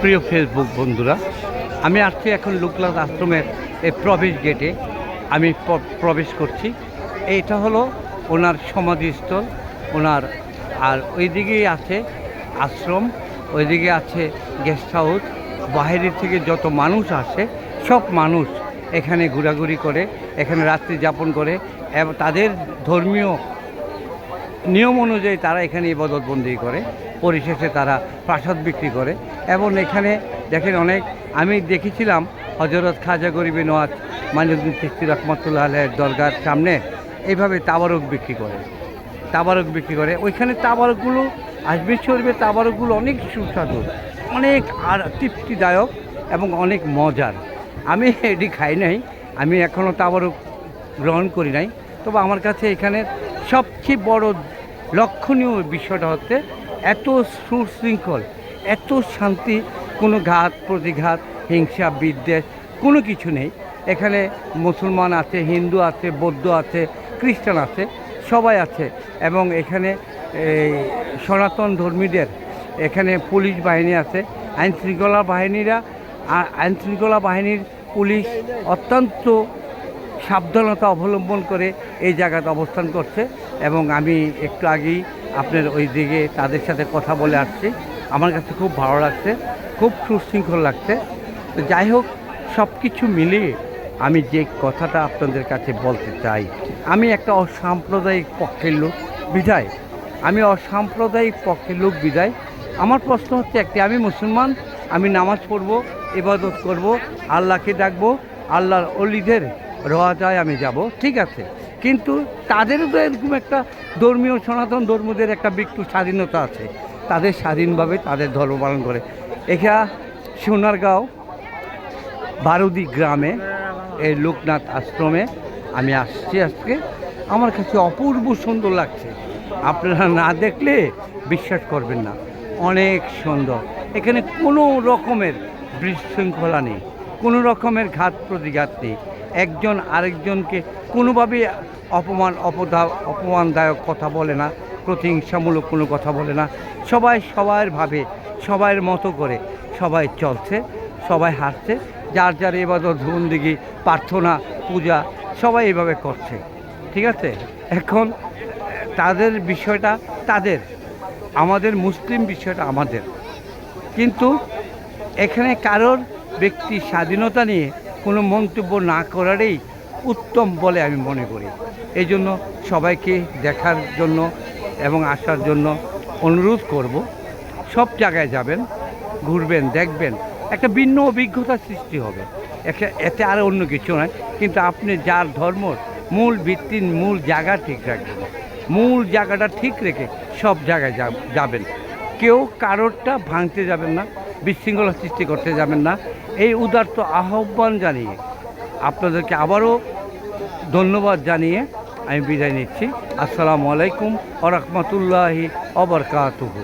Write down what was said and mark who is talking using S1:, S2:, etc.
S1: প্রিয় ফেসবুক বন্ধুরা, আমি আসছি এখন লোকনাথ আশ্রমের এই প্রবেশ গেটে। আমি প্রবেশ করছি। এইটা হলো ওনার সমাধিস্থল ওনার। আর ওইদিকেই আছে আশ্রম, ওইদিকে আছে গেস্ট হাউস। বাইরে থেকে যত মানুষ আসে সব মানুষ এখানে ঘোরাঘুরি করে, এখানে রাত্রি যাপন করে এবং তাদের ধর্মীয় নিয়ম অনুযায়ী তারা এখানে ইবাদতবন্দি করে। পরিশেষে তারা প্রসাদ বিক্রি করে। এবং এখানে দেখেন আমি দেখেছিলাম হযরত খাজা গরিবে নওয়াজ মাইনুদ্দিন চিশতি রহমতুল্লাহ আলাইহির দরগার সামনে এইভাবে তাবারক বিক্রি করে। ওইখানে তাবারকগুলো আজমির শরীফের তাবারকগুলো অনেক সুস্বাদু, অনেক আর তৃপ্তিদায়ক এবং অনেক মজার। আমি এটি খাই নাই, আমি এখনও তাবারক গ্রহণ করি নাই। তবে আমার কাছে এখানে সবচেয়ে বড় লক্ষণীয় বিষয়টা হচ্ছে এত সুশৃঙ্খল, এত শান্তি, কোনো ঘাত প্রতিঘাত, হিংসা বিদ্বেষ কোনো কিছু নেই। এখানে মুসলমান আছে, হিন্দু আছে, বৌদ্ধ আছে, খ্রিস্টান আছে, সবাই আছে। এবং এখানে সনাতন ধর্মীদের এখানে পুলিশ বাহিনী আছে, আইনশৃঙ্খলা বাহিনীর পুলিশ অত্যন্ত সাবধানতা অবলম্বন করে এই জায়গাতে অবস্থান করছে। এবং আমি একটু আগেই আপনার ওই দিকে তাদের সাথে কথা বলে আসছি। আমার কাছে খুব ভালো লাগছে, খুব সুশৃঙ্খল লাগছে। তো যাই হোক, সব কিছু মিলিয়ে আমি যে কথাটা আপনাদের কাছে বলতে চাই, আমি একটা অসাম্প্রদায়িক পক্ষের লোক বিধায় আমার প্রশ্ন হচ্ছে একটি, আমি মুসলমান, আমি নামাজ পড়ব, ইবাদত করব, আল্লাহকে ডাকবো, আল্লাহর অলিদের রওজায় আমি যাব, ঠিক আছে। কিন্তু তাদেরও তো এরকম একটা ধর্মীয় সনাতন ধর্মদের একটা একটু স্বাধীনতা আছে, তাদের স্বাধীনভাবে তাদের ধর্ম পালন করে। এখানে সোনারগাঁও বারুদি গ্রামে এই লোকনাথ আশ্রমে আমি আসছি আজকে। আমার কাছে অপূর্ব সুন্দর লাগছে, আপনারা না দেখলে বিশ্বাস করবেন না, অনেক সুন্দর। এখানে কোনো রকমের বিশৃঙ্খলা নেই, কোনো রকমের ঘাত প্রতিঘাত নেই, একজন আরেকজনকে কোনোভাবেই অপমানদায়ক কথা বলে না, প্রতিহিংসামূলক কোনো কথা বলে না। সবাই সবার ভাবে, সবার মতো করে সবাই চলছে, সবাই হাসছে, যার যার ইবাদত বন্দেগী প্রার্থনা পূজা সবাই এভাবে করছে, ঠিক আছে। এখন তাদের বিষয়টা তাদের, আমাদের মুসলিম বিষয়টা আমাদের। কিন্তু এখানে কারোর ব্যক্তি স্বাধীনতা নিয়ে কোনো মন্তব্য না করারই উত্তম বলে আমি মনে করি। এই জন্য সবাইকে দেখার জন্য এবং আসার জন্য অনুরোধ করব। সব জায়গায় যাবেন, ঘুরবেন, দেখবেন, একটা ভিন্ন অভিজ্ঞতার সৃষ্টি হবে। এতে আর অন্য কিছু নয়। কিন্তু আপনি যার ধর্ম মূল ভিত্তির মূল জায়গা ঠিক রাখবেন, মূল জায়গাটা ঠিক রেখে সব জায়গায় যাবেন। কেউ কারোরটা ভাঙতে যাবেন না, বিশৃঙ্খলা সৃষ্টি করতে যাবেন না। এই উদার্ত আহ্বান জানিয়ে আপনাদেরকে আবারও ধন্যবাদ জানিয়ে আমি বিদায় নিচ্ছি। আসসালামু আলাইকুম ওয়া রাহমাতুল্লাহি ওয়া বারাকাতুহু।